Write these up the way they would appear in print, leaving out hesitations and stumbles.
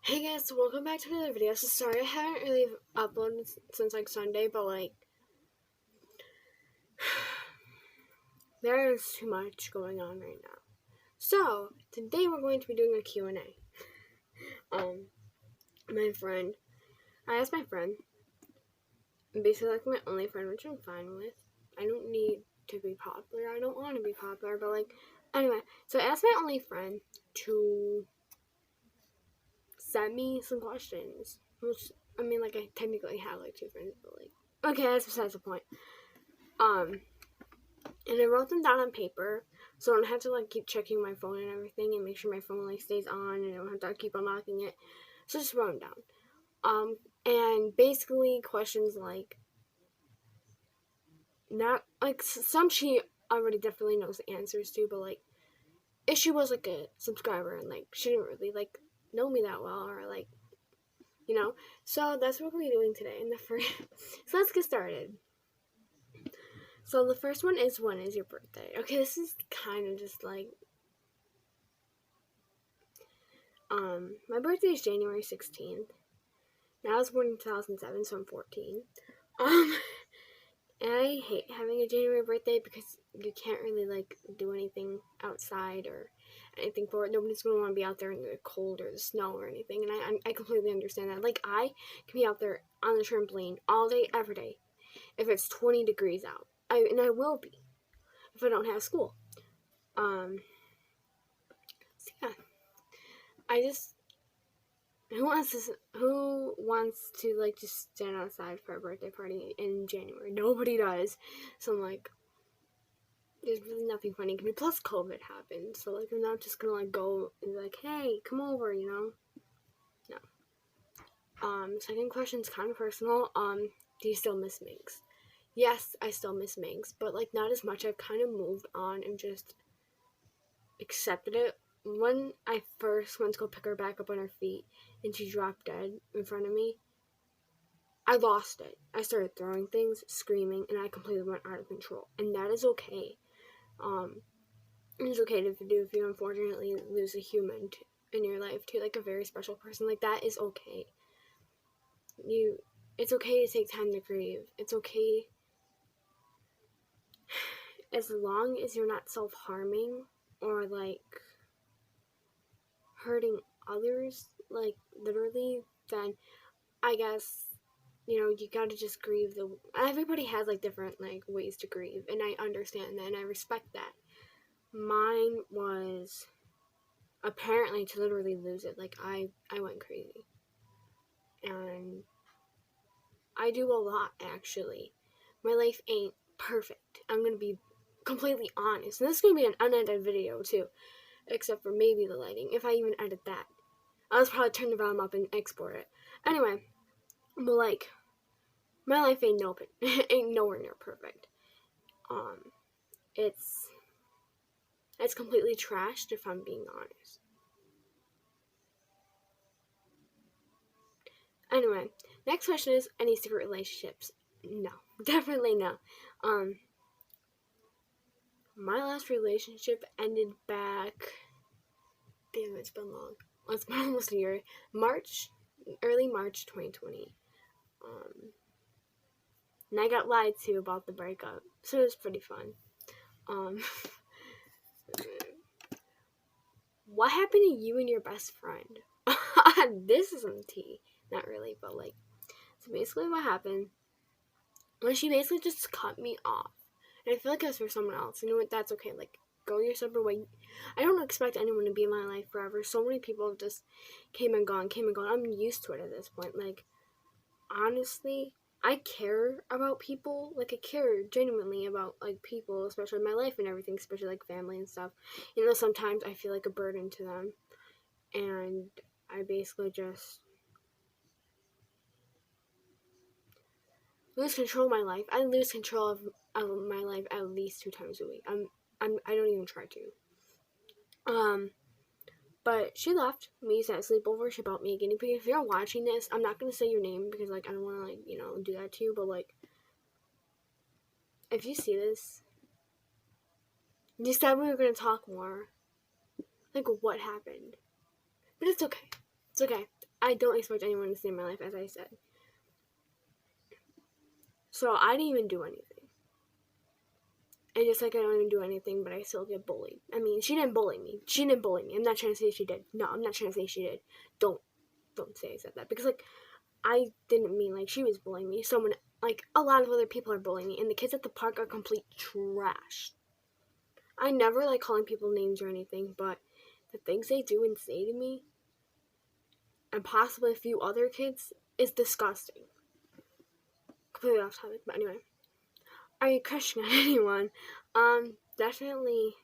Hey guys, so welcome back to another video. So sorry I haven't really uploaded since like Sunday, but like there is too much going on right now. So today we're going to be doing a Q&A. I asked my friend, basically like my only friend, which I'm fine with. I don't need to be popular. I don't want to be popular, but like anyway. So I asked my only friend to send me some questions, which I mean, like I technically have like two friends, but like okay, that's besides the point. And I wrote them down on paper, so I don't have to like keep checking my phone and everything, and make sure my phone like stays on, and I don't have to keep unlocking it. So just wrote them down. And basically questions like, not like some she already definitely knows the answers to, but like if she was like a subscriber and like she didn't really like know me that well, or like so that's what we're gonna be doing today. And the first, so let's get started. So the first one is, when is your birthday? Okay, this is kind of just like, my birthday is January 16th. Now I was born in 2007, so I'm 14. And I hate having a January birthday because you can't really like do anything outside or anything for it. Nobody's gonna want to be out there in the cold or the snow or anything, and I completely understand that. Like, I can be out there on the trampoline all day, every day, if it's 20 degrees out. And I will be if I don't have school. So yeah, I just who wants to like just stand outside for a birthday party in January? Nobody does. So I'm like, there's really nothing funny. Plus COVID happened, so like I'm not just gonna like go and be like, hey, come over, No. Second question's kind of personal. Do you still miss Minx? Yes, I still miss Minx, but like not as much. I've kind of moved on and just accepted it. When I first went to go pick her back up on her feet and she dropped dead in front of me, I lost it. I started throwing things, screaming, and I completely went out of control. And that is okay. It's okay to do if you unfortunately lose a human in your life too, like a very special person. Like, that is okay. It's okay to take time to grieve. It's okay as long as you're not self-harming or like hurting others, like literally, then I guess you gotta just grieve. Everybody has like different like ways to grieve, and I understand that and I respect that. Mine was apparently to literally lose it. Like, I went crazy, and I do a lot actually. My life ain't perfect. I'm gonna be completely honest, and this is gonna be an unedited video too, except for maybe the lighting, if I even edit that. I'll just probably turn the volume up and export it. Anyway, but like, my life ain't nowhere near perfect. It's completely trashed, if I'm being honest. Anyway, next question is, any secret relationships? No, definitely no. My last relationship ended back, damn, it's been long. It's been almost a year. Early March 2020. And I got lied to about the breakup, so it was pretty fun. What happened to you and your best friend? This is some tea. Not really, but like, so basically what happened was she basically just cut me off. And I feel like it was for someone else. You know what? That's okay. Like, go your separate way. I don't expect anyone to be in my life forever. So many people have just came and gone. I'm used to it at this point. Like, honestly, I care about people. Like, I care genuinely about like people, especially my life and everything, especially like family and stuff. Sometimes I feel like a burden to them, and I basically just lose control of my life. I lose control of my life at least 2 times a week. I don't even try to. But she left. We used to have sleepover. She bought me a guinea pig. If you're watching this, I'm not gonna say your name because like I don't want to like do that to you. But like, if you see this, you said we were gonna talk more. Like, what happened? But it's okay. It's okay. I don't expect anyone to stay in my life, as I said. So I didn't even do anything. And just like I don't even do anything, but I still get bullied. I mean, she didn't bully me. I'm not trying to say she did. No, I'm not trying to say she did. Don't say I said that. Because, like, I didn't mean, like, she was bullying me. Someone, like, a lot of other people are bullying me. And the kids at the park are complete trash. I never like calling people names or anything, but the things they do and say to me, and possibly a few other kids, is disgusting. Completely off topic, but anyway. Are you crushing on anyone? Definitely.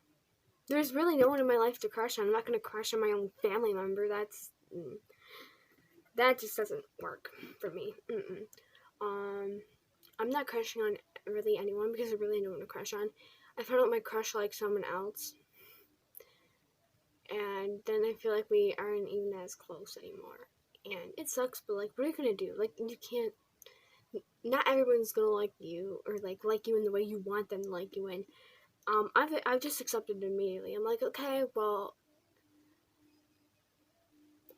There's really no one in my life to crush on. I'm not gonna crush on my own family member. That just doesn't work for me. I'm not crushing on really anyone because I really don't want to crush on. I found out my crush likes someone else, and then I feel like we aren't even as close anymore. And it sucks, but like, what are you gonna do? Like, you can't. Not everyone's gonna like you or like you in the way you want them to like you. And I've just accepted it immediately. I'm like, okay, well,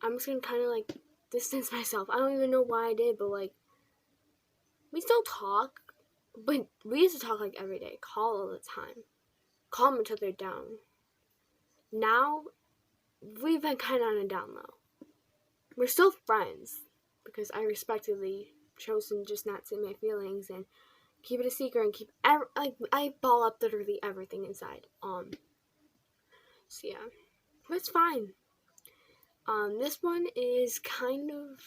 I'm just gonna kind of like distance myself. I don't even know why I did, but like, we still talk, but we used to talk like every day, call all the time, calm each other down. Now, we've been kind of on a down low. We're still friends because I respectfully chosen just not say my feelings and keep it a secret and keep I ball up literally everything inside. So yeah, but it's fine. This one is kind of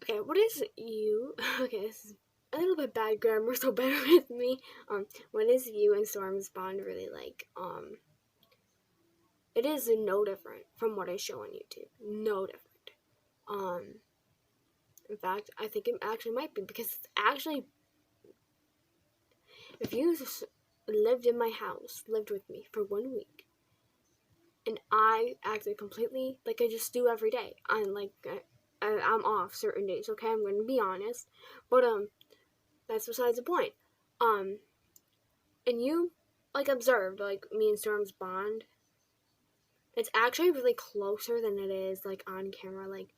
okay. What is you? Okay, this is a little bit bad grammar, so bear with me. What is you and Storm's bond really like? It is no different from what I show on YouTube. No different. In fact, I think it actually might be because it's actually, if you lived in my house, lived with me for 1 week, and I acted completely like I just do every day. I'm like, I'm off certain days. Okay, I'm going to be honest, but that's besides the point. And you like observed like me and Storm's bond. It's actually really closer than it is like on camera. Like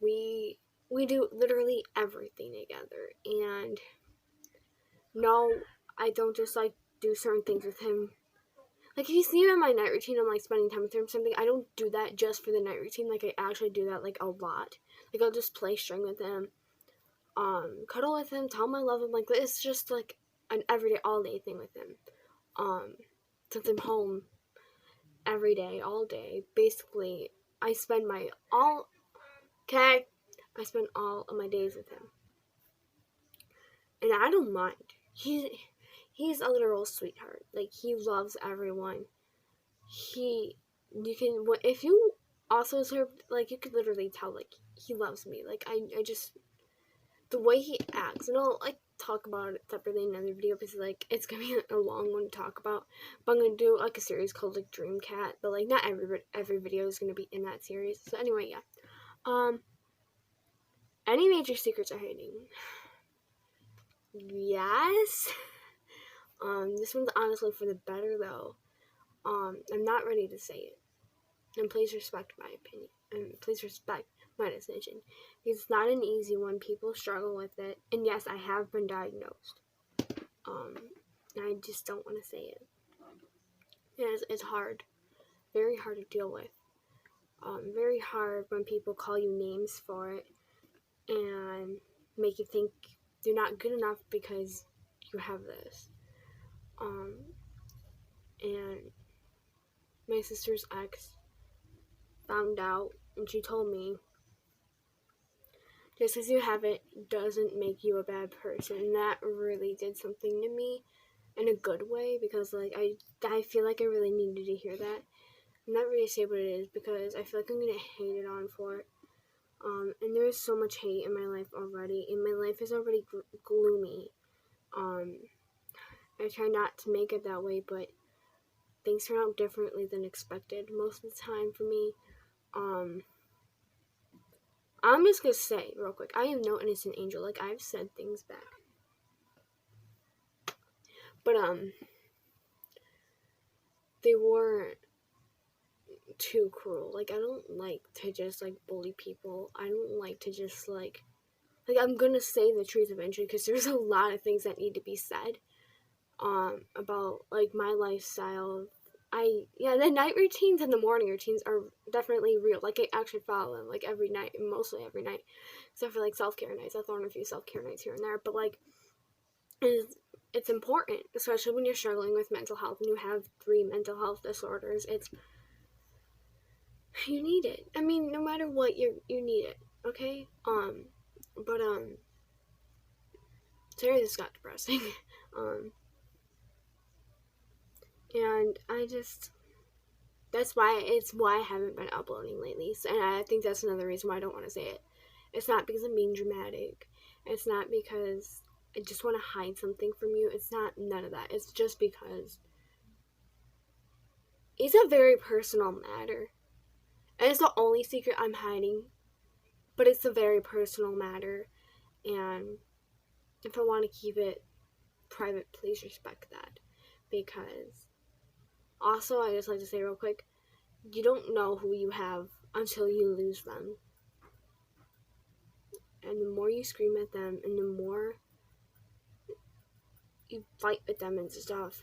we do literally everything together, and no, I don't just like do certain things with him. Like, if you see him in my night routine, I'm like spending time with him or something. I don't do that just for the night routine. Like, I actually do that like a lot. Like, I'll just play string with him, cuddle with him, tell him I love him. Like, it's just like an everyday, all day thing with him. Since I'm home every day, all day, basically, I spend I spend all of my days with him, and I don't mind. He's a literal sweetheart. Like, he loves everyone. You can, if you also observe, like, you could literally tell, like, he loves me. Like, I just, the way he acts, and I'll, like, talk about it separately in another video, because, like, it's gonna be a long one to talk about, but I'm gonna do, like, a series called, like, Dream Cat, but, like, not every video is gonna be in that series. So, anyway, yeah. Any major secrets are hiding? Yes. This one's honestly for the better, though. I'm not ready to say it. And please respect my opinion. And please respect my decision. Because it's not an easy one. People struggle with it. And yes, I have been diagnosed. I just don't want to say it. It's hard. Very hard to deal with. Very hard when people call you names for it and make you think you're not good enough because you have this. And my sister's ex found out, and she told me, just because you have it doesn't make you a bad person. And that really did something to me in a good way, because like I feel like I really needed to hear that. I'm not ready to say what it is because I feel like I'm gonna hate it on for it. And there's so much hate in my life already, and my life is already gloomy. I try not to make it that way, but things turn out differently than expected most of the time for me. I'm just gonna say real quick, I am no innocent angel. Like, I've said things back, but they weren't too cruel. Like, I don't like to just, like, bully people. I don't like to just, like, I'm gonna say the truth eventually, because there's a lot of things that need to be said, about, like, my lifestyle. The night routines and the morning routines are definitely real. Like, I actually follow them, like, every night, mostly every night, except for, like, self-care nights. I'll throw in a few self-care nights here and there, but, like, it's important, especially when you're struggling with mental health and you have 3 mental health disorders. You need it. I mean, no matter what, you need it, okay? But, sorry this got depressing. And that's why I haven't been uploading lately. And I think that's another reason why I don't want to say it. It's not because I'm being dramatic. It's not because I just want to hide something from you. It's not none of that. It's just because it's a very personal matter. And it's the only secret I'm hiding. But it's a very personal matter. And if I want to keep it private, please respect that. Because also, I just like to say real quick, you don't know who you have until you lose them. And the more you scream at them and the more you fight with them and stuff,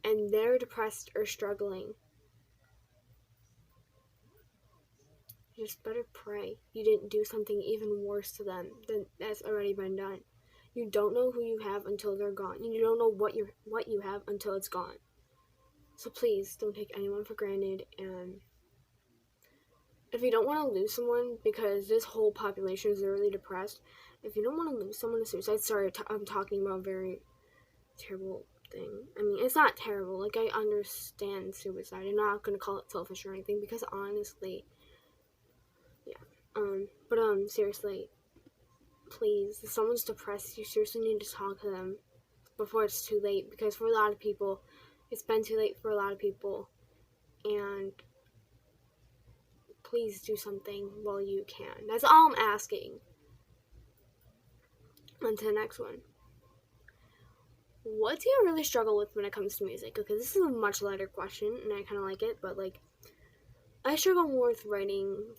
and they're depressed or struggling, you just better pray you didn't do something even worse to them than that's already been done. You don't know who you have until they're gone. You don't know what you have until it's gone. So please don't take anyone for granted. And if you don't want to lose someone, because this whole population is really depressed, if you don't want to lose someone to suicide, sorry, I'm talking about a very terrible thing. I mean, it's not terrible. Like, I understand suicide. I'm not gonna call it selfish or anything, because honestly, yeah. But seriously, please, if someone's depressed, you seriously need to talk to them before it's too late, because for a lot of people, it's been too late for a lot of people, and please do something while you can. That's all I'm asking. On to the next one. What do you really struggle with when it comes to music? Okay, this is a much lighter question, and I kind of like it, but, like, I struggle more with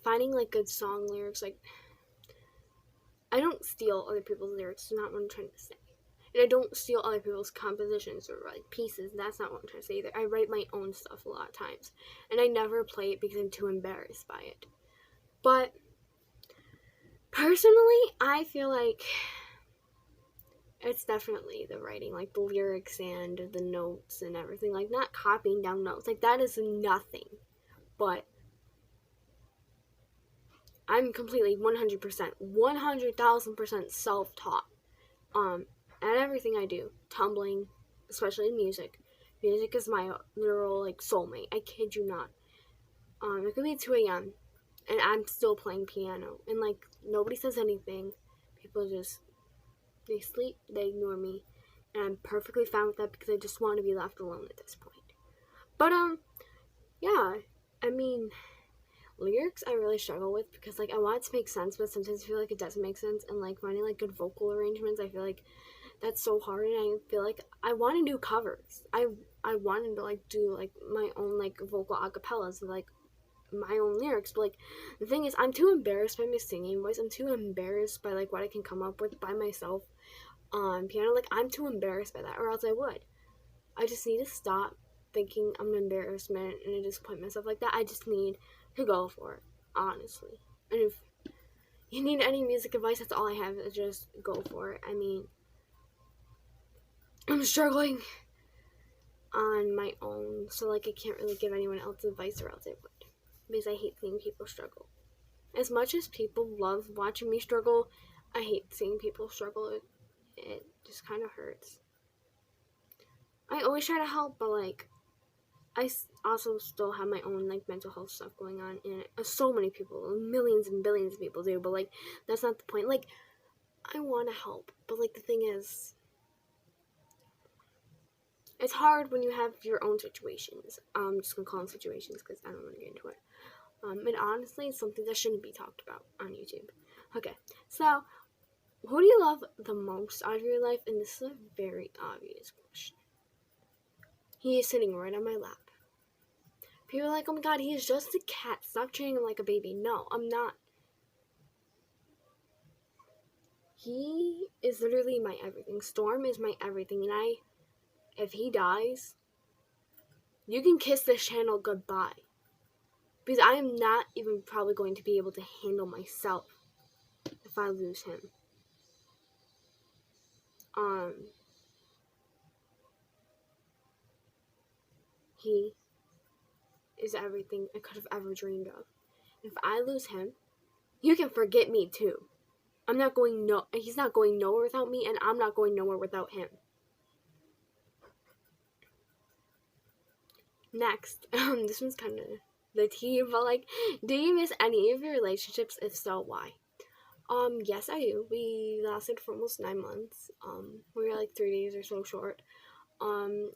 finding, like, good song lyrics. Like, I don't steal other people's lyrics, that's not what I'm trying to say. And I don't steal other people's compositions or, like, pieces, that's not what I'm trying to say either. I write my own stuff a lot of times, and I never play it because I'm too embarrassed by it. But, personally, I feel like it's definitely the writing, like, the lyrics and the notes and everything. Like, not copying down notes, like, that is nothing. But I'm completely 100%, 100,000% self-taught. At everything I do, tumbling, especially in music. Music is my literal, like, soulmate. I kid you not. It could be 2 a.m. and I'm still playing piano, and, like, nobody says anything. People just, they sleep, they ignore me, and I'm perfectly fine with that because I just want to be left alone at this point. But yeah, I mean, lyrics I really struggle with because, like, I want it to make sense, but sometimes I feel like it doesn't make sense, and, like, finding, like, good vocal arrangements, I feel like that's so hard, and I feel like I want to do covers. I wanted to, like, do, like, my own, like, vocal acapellas and, like, my own lyrics, but, like, the thing is, I'm too embarrassed by my singing voice. I'm too embarrassed by, like, what I can come up with by myself on piano. Like, I'm too embarrassed by that, or else I would. I just need to stop thinking I'm an embarrassment and I disappoint myself like that. I just need to go for it, honestly. And if you need any music advice, that's all I have, is just go for it. I mean, I'm struggling on my own, so, like, I can't really give anyone else advice, or else I would, because I hate seeing people struggle. As much as people love watching me struggle, I hate seeing people struggle. It just kind of hurts. I always try to help, but, like, I also still have my own, like, mental health stuff going on, and so many people, millions and billions of people do, but, like, that's not the point. Like, I want to help, but, like, the thing is, it's hard when you have your own situations. I'm just gonna call them situations because I don't want to get into it. And honestly, it's something that shouldn't be talked about on YouTube. Okay, so, who do you love the most out of your life? And this is a very obvious question. He is sitting right on my lap. People are like, oh my god, he is just a cat. Stop treating him like a baby. No, I'm not. He is literally my everything. Storm is my everything. And if he dies, you can kiss this channel goodbye. Because I am not even probably going to be able to handle myself if I lose him. He is everything I could have ever dreamed of. If I lose him, you can forget me too. He's not going nowhere without me, and I'm not going nowhere without him. Next, this one's kind of the tea, but like, do you miss any of your relationships? If so, why? Yes, I do. We lasted for almost 9 months. We were like 3 days or so short. And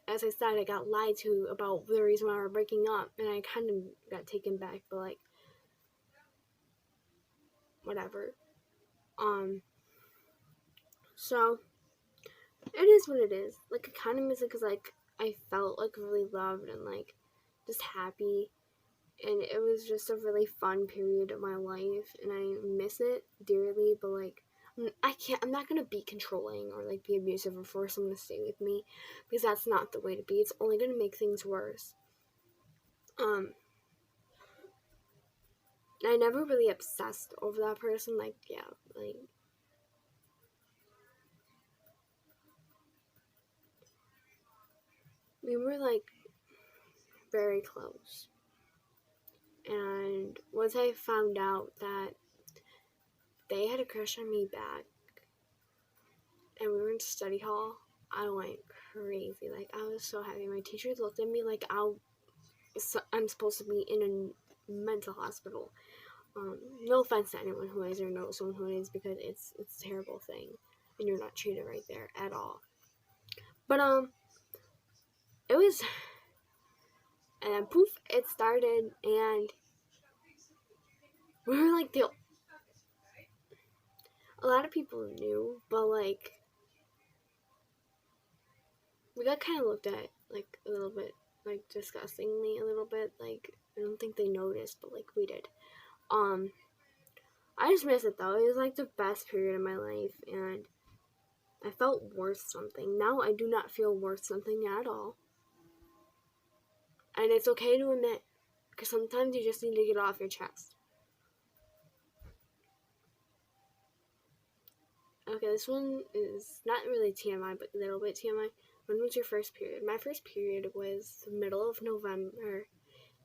as I said, I got lied to about the reason why we're breaking up, and I kind of got taken back, but like, whatever. So, it is what it is. Like, I kind of miss it because, like, I felt, like, really loved and, like, just happy, and it was just a really fun period of my life, and I miss it dearly, but, like, I'm not gonna be controlling or, like, be abusive or force someone to stay with me, because that's not the way to be. It's only gonna make things worse. I never really obsessed over that person, like, yeah, like, we were, like, very close. And once I found out that they had a crush on me back, and we were in study hall, I went crazy. Like, I was so happy. My teachers looked at me like I'm supposed to be in a mental hospital. No offense to anyone who is or knows someone who is, because it's a terrible thing, and you're not treated right there at all. But it was, and then poof, it started, and we were like a lot of people knew, but like, we got kind of looked at like a little bit, like, disgustingly a little bit. Like, I don't think they noticed, but like, we did. I just miss it though. It was like the best period of my life, and I felt worth something. Now I do not feel worth something at all. And it's okay to admit, because sometimes you just need to get it off your chest. Okay, this one is not really TMI, but a little bit TMI. When was your first period? My first period was the middle of November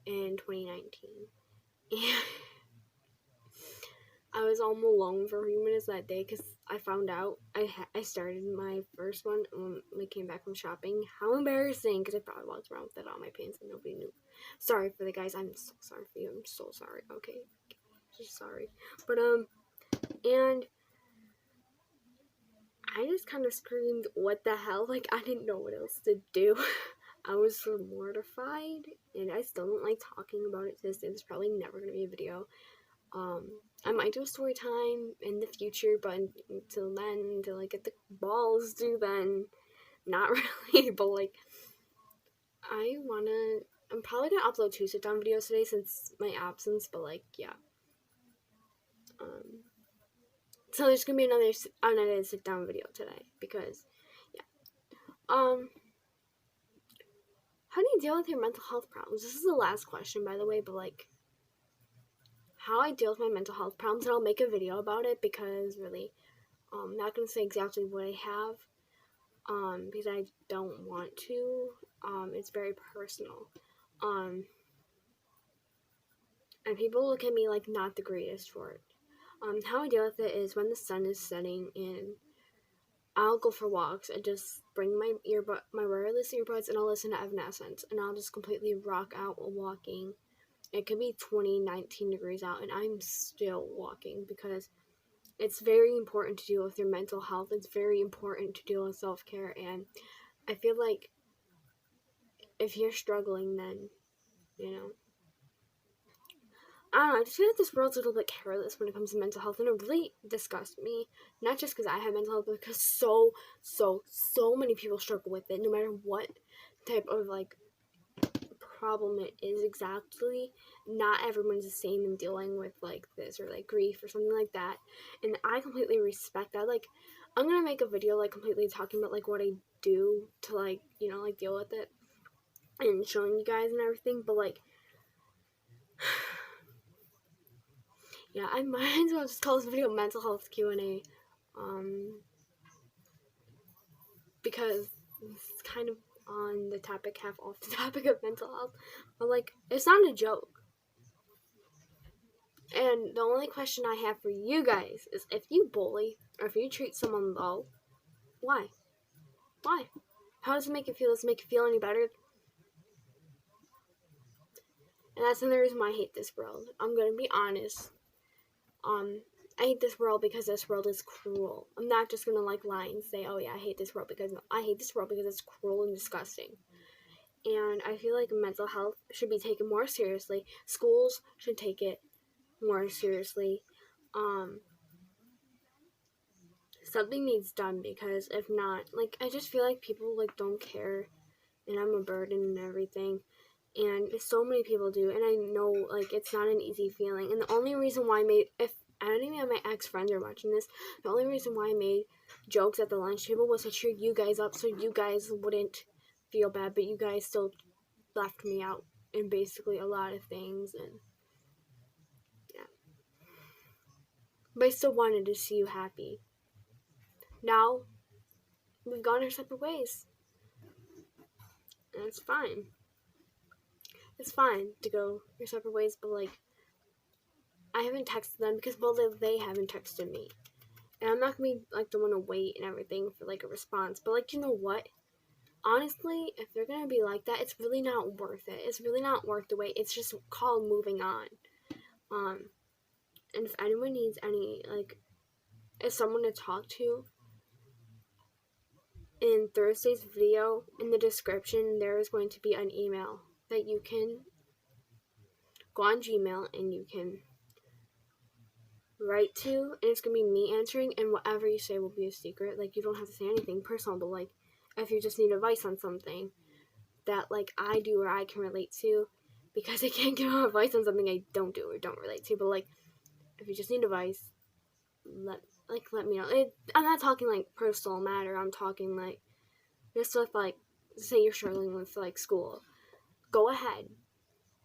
in 2019. And I was all alone for a few minutes that day because I found out I started my first one when we came back from shopping. How embarrassing, because I probably walked around with that on my pants and nobody knew. Sorry for the guys. I'm so sorry for you. I'm so sorry. Okay. Just sorry. But, and I just kind of screamed, what the hell? Like, I didn't know what else to do. I was so mortified, and I still don't like talking about it to this day. There's probably never going to be a video. I might do a story time in the future, but until then, until I get the balls to then, not really, but like, I'm probably gonna upload 2 sit-down videos today since my absence, but like, yeah. So there's gonna be another unedited sit-down video today, because, yeah. How do you deal with your mental health problems? This is the last question, by the way, but like, how I deal with my mental health problems, and I'll make a video about it, because really, I'm not going to say exactly what I have, because I don't want to. It's very personal. And people look at me like not the greatest for it. How I deal with it is when the sun is setting, and I'll go for walks. I just bring my wireless earbuds, and I'll listen to Evanescence, and I'll just completely rock out while walking. It could be 19 degrees out, and I'm still walking, because it's very important to deal with your mental health. It's very important to deal with self-care, and I feel like if you're struggling, then, you know, I don't know, I just feel like this world's a little bit careless when it comes to mental health, and it really disgusts me, not just because I have mental health, but because so many people struggle with it, no matter what type of like problem it is exactly. Not everyone's the same in dealing with like this or like grief or something like that, and I completely respect that. Like, I'm gonna make a video like completely talking about like what I do to like, you know, like deal with it and showing you guys and everything, but like yeah, I might as well just call this video mental health Q&A, because it's kind of on the topic, half off the topic of mental health, but like, it's not a joke. And the only question I have for you guys is, if you bully or if you treat someone low, why? Why? How does it make you feel? Does it make you feel any better? And that's another reason why I hate this world. I'm gonna be honest. I hate this world because this world is cruel. I'm not just gonna like lie and say, oh yeah, I hate this world, because no, I hate this world because it's cruel and disgusting. And I feel like mental health should be taken more seriously. Schools should take it more seriously. Something needs done, because if not, like, I just feel like people like don't care, and I'm a burden and everything. And so many people do, and I know like it's not an easy feeling. And the only reason why I made, if I don't even have my ex-friends are watching this, the only reason why I made jokes at the lunch table was to cheer you guys up, so you guys wouldn't feel bad, but you guys still left me out in basically a lot of things. And yeah, but I still wanted to see you happy. Now we've gone our separate ways, and it's fine. It's fine to go your separate ways, but like, I haven't texted them because, well, they haven't texted me. And I'm not gonna be like the one to wait and everything for like a response. But like, you know what? Honestly, if they're gonna be like that, it's really not worth it. It's really not worth the wait. It's just called moving on. And if anyone needs any, like, if someone to talk to, in Thursday's video, in the description, there is going to be an email that you can go on Gmail and you can write to, and it's gonna be me answering, and whatever you say will be a secret. Like, you don't have to say anything personal, but like, if you just need advice on something that like I do or I can relate to, because I can't give advice on something I don't do or don't relate to, but like, if you just need advice, let me know. I'm not talking like personal matter. I'm talking like just with like, say you're struggling with like school, go ahead.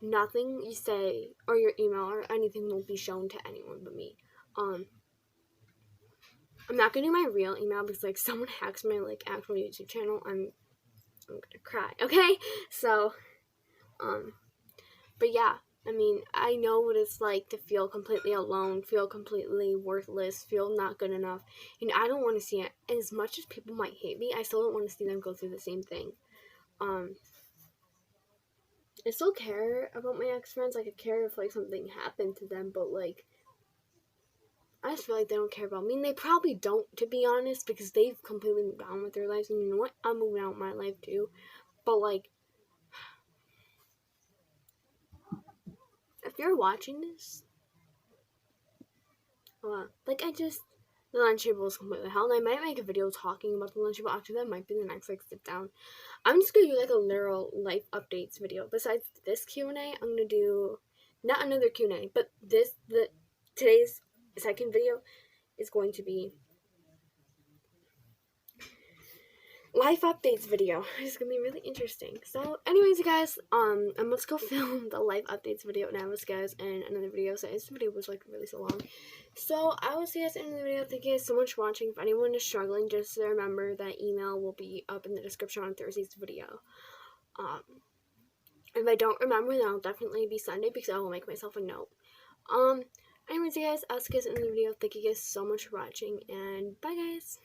Nothing you say or your email or anything will be shown to anyone but me. I'm not gonna do my real email because like someone hacks my like actual YouTube channel, I'm gonna cry. Okay, so but yeah, I mean, I know what it's like to feel completely alone, feel completely worthless, feel not good enough, and I don't want to see it. As much as people might hate me, I still don't want to see them go through the same thing. I still care about my ex-friends. Like, I care if like something happened to them, but like, I just feel like they don't care about me, and they probably don't, to be honest, because they've completely moved on with their lives, and you know what? I'm moving on with my life too. But like, if you're watching this, like, the lunch table is completely hell, and I might make a video talking about the lunch table. Actually, that might be the next like sit down. I'm just gonna do like a literal life updates video. Besides this Q&A, I'm gonna do not another Q&A, but today's second video is going to be life updates video. It's gonna be really interesting. So anyways, you guys, let's go film the life updates video now, guys, and another video. So this video was like really so long. So I will see you guys in the video. Thank you guys so much for watching. If anyone is struggling, just remember that email will be up in the description on Thursday's video. If I don't remember, then I'll definitely be Sunday, because I will make myself a note. Anyways, you guys, I'll see you guys in the video. Thank you guys so much for watching, and bye guys.